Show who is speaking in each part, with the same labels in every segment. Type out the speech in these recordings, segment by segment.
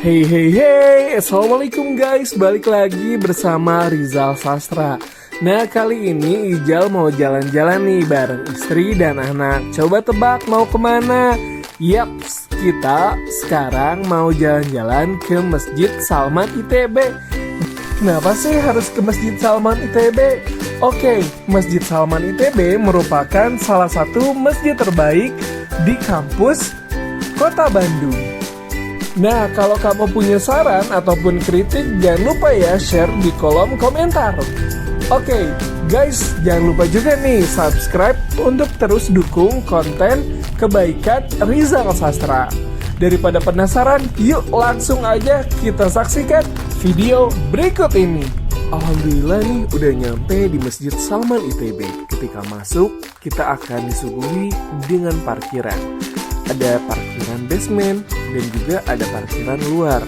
Speaker 1: Hey hey hey, assalamualaikum guys, balik lagi bersama Rizal Sastra. Nah kali ini Ijal mau jalan-jalan nih bareng istri dan anak. Coba tebak mau kemana? Yaps, kita sekarang mau jalan-jalan ke Masjid Salman ITB. Kenapa sih harus ke Masjid Salman ITB? Oke, Masjid Salman ITB merupakan salah satu masjid terbaik di kampus Kota Bandung. Nah, kalau kamu punya saran ataupun kritik, jangan lupa ya share di kolom komentar. Oke, guys, jangan lupa juga nih subscribe untuk terus dukung konten kebaikan Rizal Sastra. Daripada penasaran, yuk langsung aja kita saksikan video berikut ini. Alhamdulillah nih udah nyampe di Masjid Salman ITB. Ketika masuk, kita akan disuguhi dengan parkiran. Ada parkiran basement dan juga ada parkiran luar.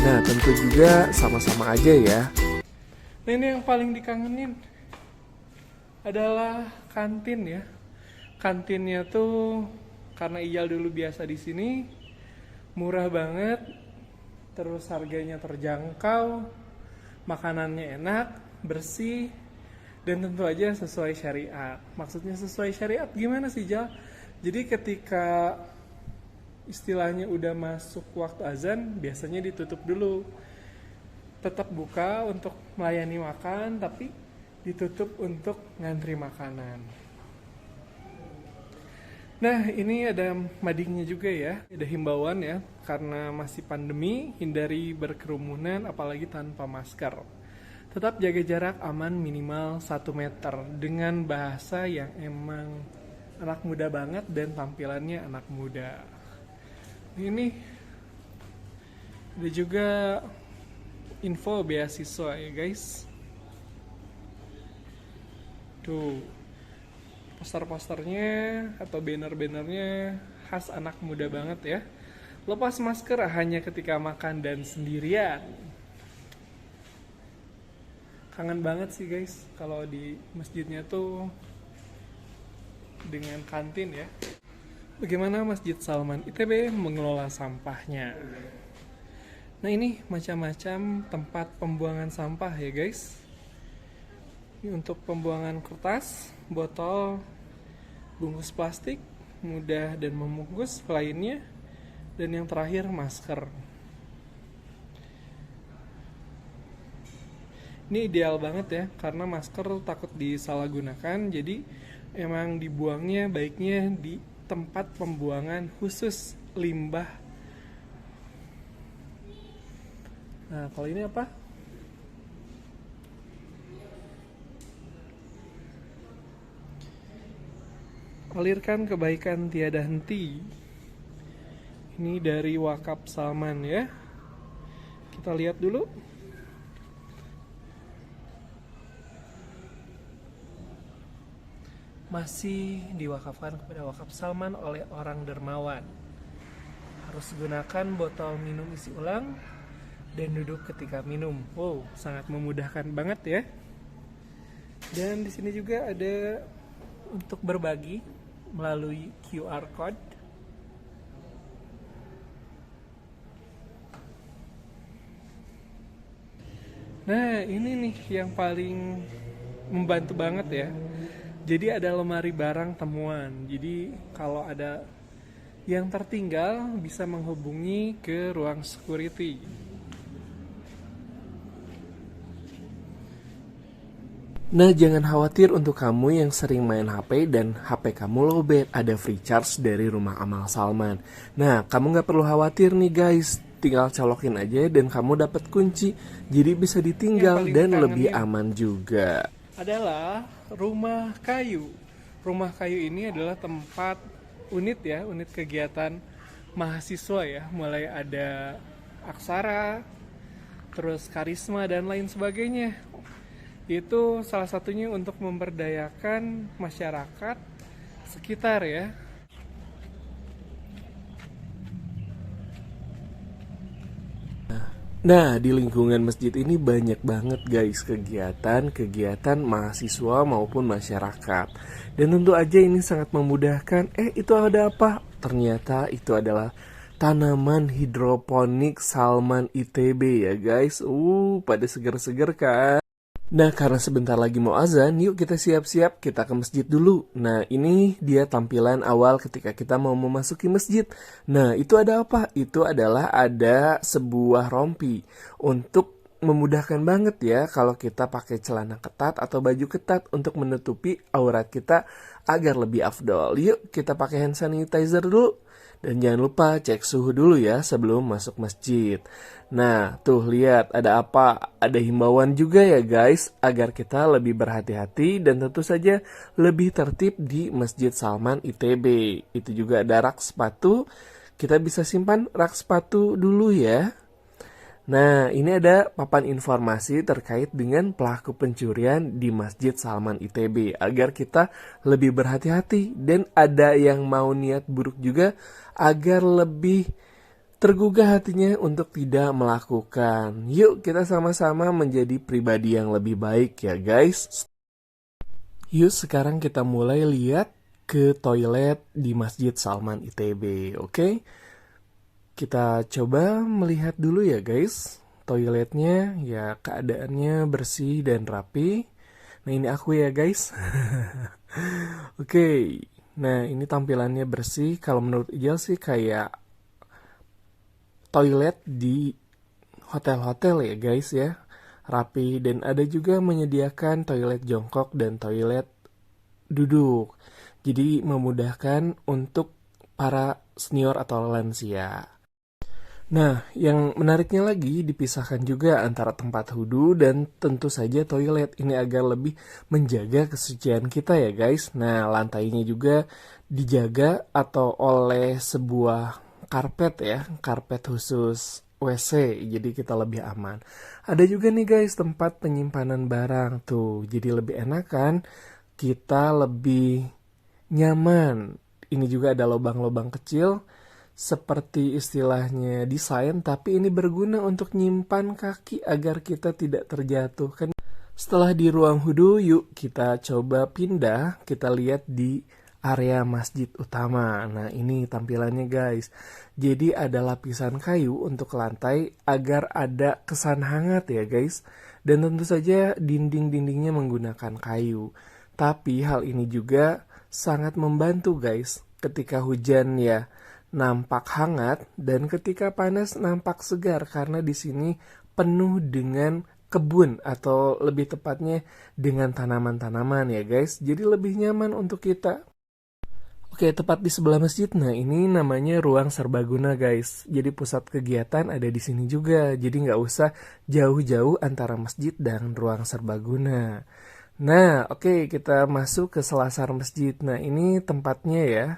Speaker 1: Nah, tentu juga sama-sama aja ya. Nah, ini yang paling dikangenin adalah kantin ya. Kantinnya tuh karena Ijal dulu biasa di sini, murah banget, terus harganya terjangkau, makanannya enak, bersih, dan tentu aja sesuai syariat. Maksudnya sesuai syariat gimana sih, Jal? Jadi ketika istilahnya udah masuk waktu azan, biasanya ditutup dulu. Tetap buka untuk melayani makan, tapi ditutup untuk ngantri makanan. Nah, ini ada madingnya juga ya. Ada himbauan ya, karena masih pandemi, hindari berkerumunan apalagi tanpa masker. Tetap jaga jarak aman minimal 1 meter dengan bahasa yang emang anak muda banget dan tampilannya anak muda. Ini ada juga info beasiswa ya guys. Tuh poster-posternya atau banner-bannernya khas anak muda banget ya. Lepas masker hanya ketika makan dan sendirian. Kangen banget sih guys kalau di masjidnya tuh dengan kantin ya. Bagaimana Masjid Salman ITB mengelola sampahnya? Nah, ini macam-macam tempat pembuangan sampah ya guys. Ini untuk pembuangan kertas, botol, bungkus plastik, mudah dan membungkus lainnya, dan yang terakhir masker. Ini ideal banget ya, karena masker takut disalahgunakan, jadi emang dibuangnya baiknya di tempat pembuangan khusus limbah. Nah, kalau ini apa? Alirkan kebaikan tiada henti. Ini dari Wakaf Salman ya. Kita lihat dulu. Masih diwakafkan kepada Wakaf Salman oleh orang dermawan. Harus gunakan botol minum isi ulang dan duduk ketika minum. Wow, sangat memudahkan banget ya. Dan di sini juga ada untuk berbagi melalui QR code. Nah, ini nih yang paling membantu banget ya. Jadi ada lemari barang temuan. Jadi kalau ada yang tertinggal bisa menghubungi ke ruang security. Nah, jangan khawatir untuk kamu yang sering main HP dan HP kamu lowbat. Ada free charge dari Rumah Amal Salman. Nah, kamu gak perlu khawatir nih guys. Tinggal colokin aja dan kamu dapat kunci. Jadi bisa ditinggal dan lebih aman juga. Adalah rumah kayu. Rumah kayu ini adalah tempat unit ya, unit kegiatan mahasiswa ya. Mulai ada aksara, terus karisma dan lain sebagainya. Itu salah satunya untuk memberdayakan masyarakat sekitar ya. Nah, di lingkungan masjid ini banyak banget guys kegiatan mahasiswa maupun masyarakat. Dan tentu aja ini sangat memudahkan. Itu ada apa? Ternyata itu adalah tanaman hidroponik Salman ITB ya guys. Pada seger-seger kan. Nah, karena sebentar lagi mau azan, yuk kita siap-siap, kita ke masjid dulu. Nah, ini dia tampilan awal ketika kita mau memasuki masjid. Nah, itu ada apa? Itu adalah ada sebuah rompi. Untuk memudahkan banget ya kalau kita pakai celana ketat atau baju ketat untuk menutupi aurat kita agar lebih afdol. Yuk kita pakai hand sanitizer dulu. Dan jangan lupa cek suhu dulu ya sebelum masuk masjid. Nah, tuh lihat ada apa? Ada himbauan juga ya guys, agar kita lebih berhati-hati dan tentu saja lebih tertib di Masjid Salman ITB. Itu juga ada rak sepatu. Kita bisa simpan rak sepatu dulu ya. Nah, ini ada papan informasi terkait dengan pelaku pencurian di Masjid Salman ITB agar kita lebih berhati-hati dan ada yang mau niat buruk juga agar lebih tergugah hatinya untuk tidak melakukan. Yuk kita sama-sama menjadi pribadi yang lebih baik ya guys. Yuk sekarang kita mulai lihat ke toilet di Masjid Salman ITB, oke? Kita coba melihat dulu ya guys, toiletnya ya keadaannya bersih dan rapi. Nah ini aku ya guys. Oke, nah ini tampilannya bersih. Kalau menurut Ijal sih kayak toilet di hotel-hotel ya guys ya. Rapi dan ada juga menyediakan toilet jongkok dan toilet duduk. Jadi memudahkan untuk para senior atau lansia. Nah, yang menariknya lagi dipisahkan juga antara tempat wudhu dan tentu saja toilet. Ini agar lebih menjaga kesucian kita ya guys. Nah, lantainya juga dijaga atau oleh sebuah karpet ya, karpet khusus WC, jadi kita lebih aman. Ada juga nih guys tempat penyimpanan barang tuh, jadi lebih enak kan, kita lebih nyaman. Ini juga ada lubang-lubang kecil, seperti istilahnya desain, tapi ini berguna untuk nyimpan kaki agar kita tidak terjatuh. Setelah di ruang wudhu, yuk kita coba pindah, kita lihat di area masjid utama. Nah ini tampilannya guys. Jadi ada lapisan kayu untuk lantai agar ada kesan hangat ya guys. Dan tentu saja dinding-dindingnya menggunakan kayu. Tapi hal ini juga sangat membantu guys. Ketika hujan ya nampak hangat dan ketika panas nampak segar karena di sini penuh dengan kebun atau lebih tepatnya dengan tanaman-tanaman ya guys. Jadi lebih nyaman untuk kita. Oke, tepat di sebelah masjid. Nah, ini namanya ruang serbaguna guys. Jadi pusat kegiatan ada di sini juga. Jadi nggak usah jauh-jauh antara masjid dan ruang serbaguna. Nah, oke, kita masuk ke selasar masjid. Nah, ini tempatnya ya.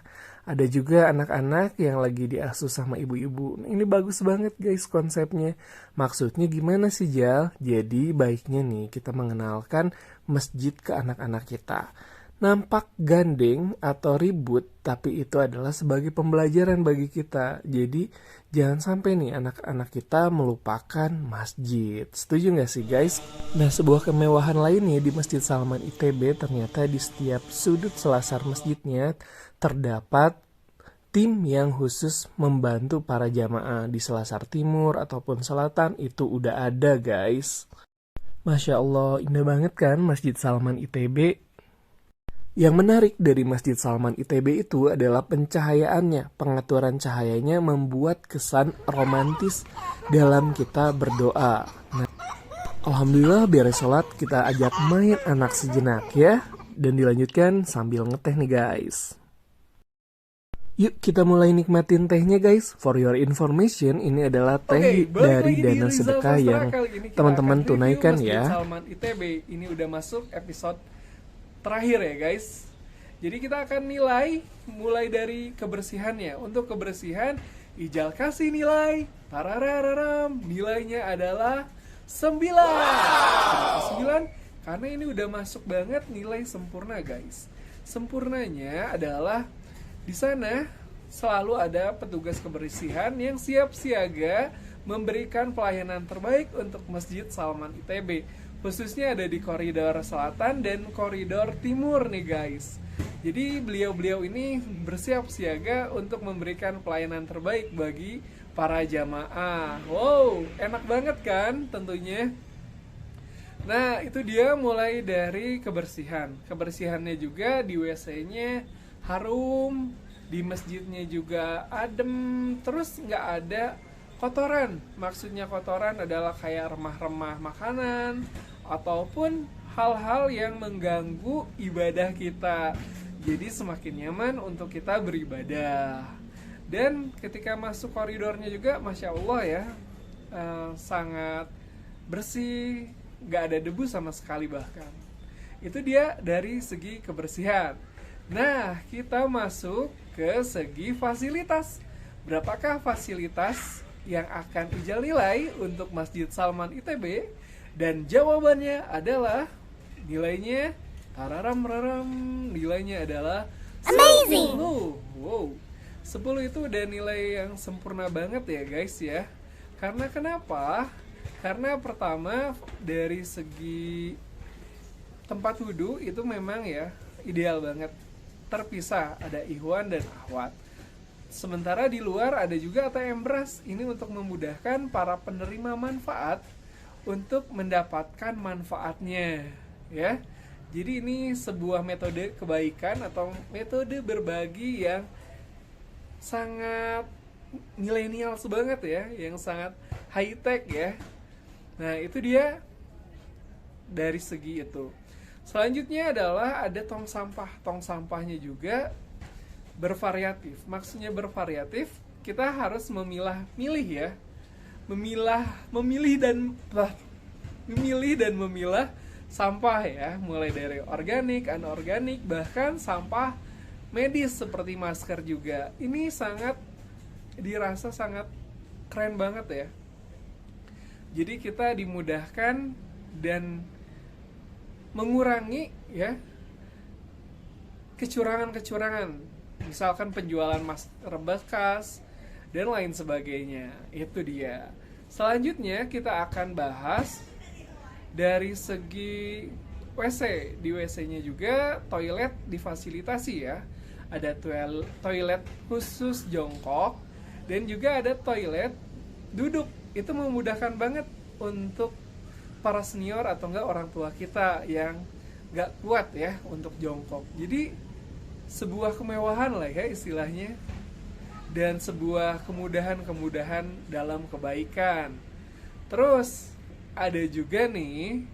Speaker 1: Ada juga anak-anak yang lagi diasuh sama ibu-ibu. Nah, ini bagus banget guys konsepnya. Maksudnya gimana sih Jal? Jadi baiknya nih kita mengenalkan masjid ke anak-anak kita. Nampak gandeng atau ribut, tapi itu adalah sebagai pembelajaran bagi kita. Jadi jangan sampai nih anak-anak kita melupakan masjid. Setuju nggak sih guys? Nah sebuah kemewahan lainnya di Masjid Salman ITB ternyata di setiap sudut selasar masjidnya terdapat tim yang khusus membantu para jamaah di selasar timur ataupun selatan itu udah ada guys. Masya Allah, indah banget kan Masjid Salman ITB? Yang menarik dari Masjid Salman ITB itu adalah pencahayaannya. Pengaturan cahayanya membuat kesan romantis dalam kita berdoa. Nah, alhamdulillah beres sholat kita ajak main anak sejenak ya. Dan dilanjutkan sambil ngeteh nih guys. Yuk kita mulai nikmatin tehnya guys. For your information, ini adalah teh dari dana sedekah yang teman-teman tunaikan ya.
Speaker 2: Salman ITB ini udah masuk episode terakhir ya guys. Jadi kita akan nilai mulai dari kebersihannya. Untuk kebersihan Ijal kasih nilai tararararam, nilainya adalah 9. Kenapa 9? Karena ini udah masuk banget nilai sempurna guys. Sempurnanya adalah di sana selalu ada petugas kebersihan yang siap siaga memberikan pelayanan terbaik untuk Masjid Salman ITB. khususnya ada di koridor selatan dan koridor timur nih guys. Jadi beliau-beliau ini bersiap siaga untuk memberikan pelayanan terbaik bagi para jamaah. Wow, enak banget kan tentunya. Nah, itu dia mulai dari kebersihan. Kebersihannya juga di WC-nya harum, di masjidnya juga adem, terus nggak ada kotoran. Maksudnya kotoran adalah kayak remah-remah makanan ataupun hal-hal yang mengganggu ibadah kita. Jadi semakin nyaman untuk kita beribadah. Dan ketika masuk koridornya juga, Masya Allah ya, sangat bersih, nggak ada debu sama sekali bahkan. Itu dia dari segi kebersihan. Nah, kita masuk ke segi fasilitas. Berapakah fasilitas yang akan Ijal nilai untuk Masjid Salman ITB? Dan jawabannya adalah nilainya tararam, nilainya adalah 10. Wow. 10 itu udah nilai yang sempurna banget ya guys ya. Karena kenapa? Karena pertama dari segi tempat wudhu itu memang ya ideal banget, terpisah, ada ikhwan dan akhwat. Sementara di luar ada juga ATM beras. Ini untuk memudahkan para penerima manfaat untuk mendapatkan manfaatnya ya. Jadi ini sebuah metode kebaikan atau metode berbagi yang sangat milenial banget ya, yang sangat high tech ya. Nah, itu dia dari segi itu. Selanjutnya adalah ada tong sampah. Tong sampahnya juga bervariatif. Maksudnya bervariatif, kita harus memilih ya. Memilih dan memilah sampah ya, mulai dari organik, anorganik, bahkan sampah medis seperti masker juga. Ini sangat dirasa sangat keren banget ya. Jadi kita dimudahkan dan mengurangi ya kecurangan-kecurangan, misalkan penjualan masker bekas dan lain sebagainya. Itu dia. Selanjutnya kita akan bahas dari segi WC. Di WC-nya juga toilet difasilitasi ya. Ada toilet khusus jongkok dan juga ada toilet duduk. Itu memudahkan banget untuk para senior atau enggak orang tua kita yang enggak kuat ya untuk jongkok. Jadi sebuah kemewahan lah ya istilahnya, dan sebuah kemudahan-kemudahan dalam kebaikan. Terus ada juga nih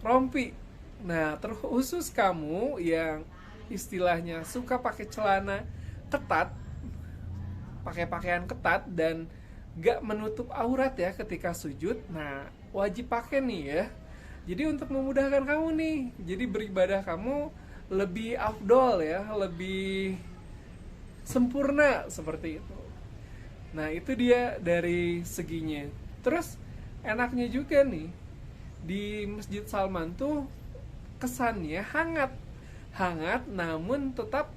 Speaker 2: rompi. Nah, terkhusus kamu yang istilahnya suka pakai celana ketat, pakai pakaian ketat dan gak menutup aurat ya ketika sujud. Nah, wajib pakai nih ya. Jadi untuk memudahkan kamu nih, jadi beribadah kamu lebih afdol ya, lebih sempurna seperti itu. Nah, itu dia dari seginya. Terus enaknya juga nih di Masjid Salman tuh kesannya hangat namun tetap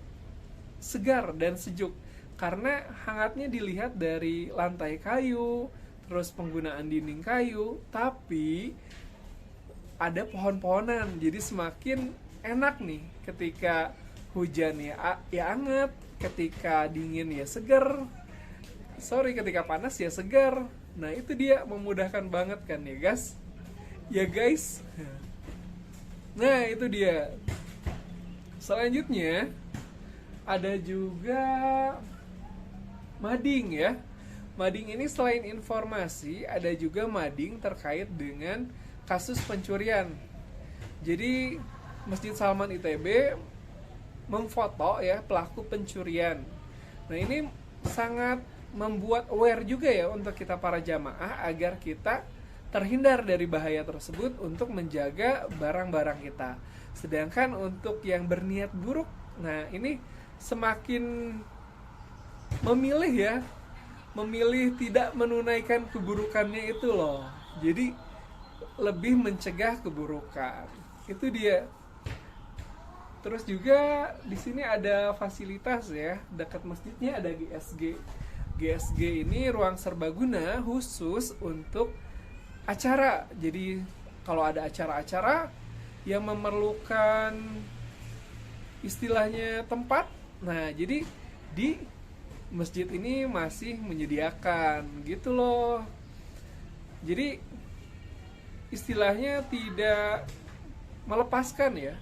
Speaker 2: segar dan sejuk. Karena hangatnya dilihat dari lantai kayu, terus penggunaan dinding kayu, tapi ada pohon-pohonan. Jadi semakin enak nih ketika hujan ya hangat, ketika dingin ya segar. Ketika panas ya segar. Nah, itu dia memudahkan banget kan ya guys. Ya guys. Nah, itu dia. Selanjutnya ada juga mading ya. Mading ini selain informasi, ada juga mading terkait dengan kasus pencurian. Jadi Masjid Salman ITB memfoto ya pelaku pencurian. Nah, ini sangat membuat aware juga ya untuk kita para jamaah agar kita terhindar dari bahaya tersebut untuk menjaga barang-barang kita. Sedangkan untuk yang berniat buruk, nah ini semakin memilih tidak menunaikan keburukannya itu loh. Jadi lebih mencegah keburukan. Itu dia. Terus juga di sini ada fasilitas ya, dekat masjidnya ada GSG. GSG ini ruang serbaguna khusus untuk acara. Jadi kalau ada acara-acara yang memerlukan istilahnya tempat, nah jadi di masjid ini masih menyediakan gitu loh. Jadi istilahnya tidak melepaskan ya,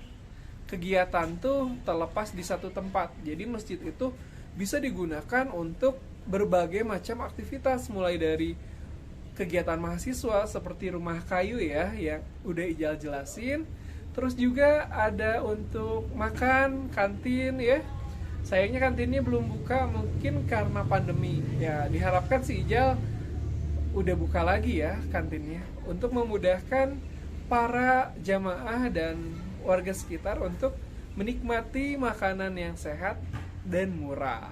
Speaker 2: kegiatan tuh terlepas di satu tempat. Jadi masjid itu bisa digunakan untuk berbagai macam aktivitas, mulai dari kegiatan mahasiswa seperti rumah kayu ya yang udah Ijal jelasin. Terus juga ada untuk makan, kantin ya. Sayangnya kantinnya belum buka mungkin karena pandemi. Ya diharapkan si Ijal udah buka lagi ya kantinnya untuk memudahkan para jamaah dan warga sekitar untuk menikmati makanan yang sehat dan murah.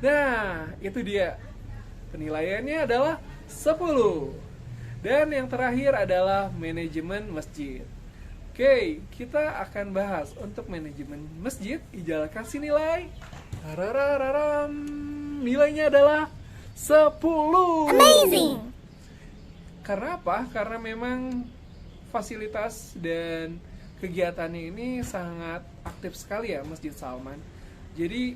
Speaker 2: Nah, itu dia. Penilaiannya adalah 10. Dan yang terakhir adalah manajemen masjid. Oke, kita akan bahas untuk manajemen masjid. Ijal kasih nilai. Tararararam. Nilainya adalah 10.
Speaker 3: Amazing.
Speaker 2: Karena apa? Karena memang fasilitas dan kegiatannya ini sangat aktif sekali ya Masjid Salman. Jadi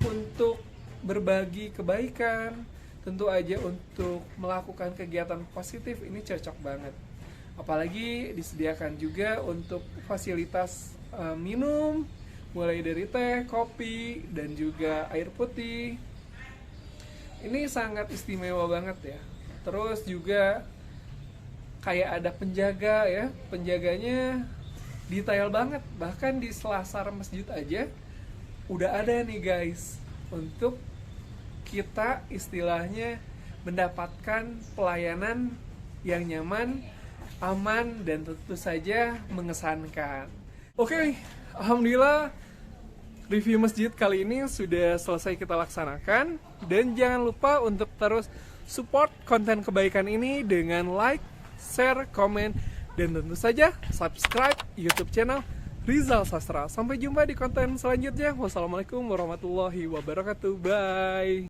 Speaker 2: untuk berbagi kebaikan, tentu aja untuk melakukan kegiatan positif ini cocok banget. Apalagi disediakan juga untuk fasilitas minum, mulai dari teh, kopi, dan juga air putih. Ini sangat istimewa banget ya. Terus juga kayak ada penjaga ya, penjaganya detail banget. Bahkan di selasar masjid aja udah ada nih guys, untuk kita istilahnya mendapatkan pelayanan yang nyaman, aman, dan tentu saja mengesankan. Oke, alhamdulillah review masjid kali ini sudah selesai kita laksanakan. Dan jangan lupa untuk terus support konten kebaikan ini dengan like, share, komen, dan tentu saja subscribe YouTube channel Rizal Sastra. Sampai jumpa di konten selanjutnya. Wassalamualaikum warahmatullahi wabarakatuh. Bye.